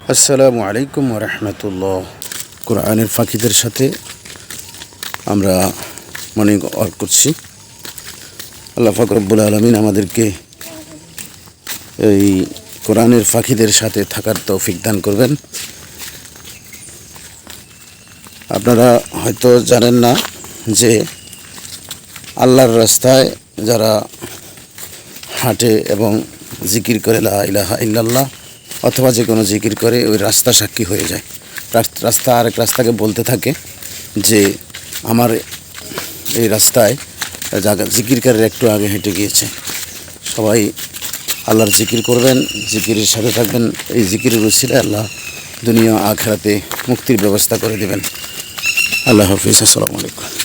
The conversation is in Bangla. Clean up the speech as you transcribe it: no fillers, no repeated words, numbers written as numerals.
আসসালামু আলাইকুম ওয়া রাহমাতুল্লাহ। কোরআনের ফাঁকিদের সাথে আমরা মর্নিং ওয়াক করছি। আল্লাহ পাক রব্বুল আলামিন আমাদেরকে এই কোরআনের ফাঁকিদের সাথে থাকার তৌফিক দান করবেন। আপনারা হয়তো জানেন না যে আল্লাহর রাস্তায় যারা হাঁটে এবং জিকির করে লা ইলাহা ইল্লাল্লাহ অথবা যে কোনো জিকির করে, ওই রাস্তা সাক্ষী হয়ে যায়। রাস্তা আরেক রাস্তাকে বলতে থাকে যে আমার এই রাস্তায় জিকিরকারীরা একটু আগে হেঁটে গিয়েছে। সবাই আল্লাহর জিকির করবেন, জিকিরের সাথে থাকবেন। এই জিকিরের উসিলায় আল্লাহ দুনিয়া আখিরাতে মুক্তির ব্যবস্থা করে দেবেন। আল্লাহ হাফিজ। আসসালামু আলাইকুম।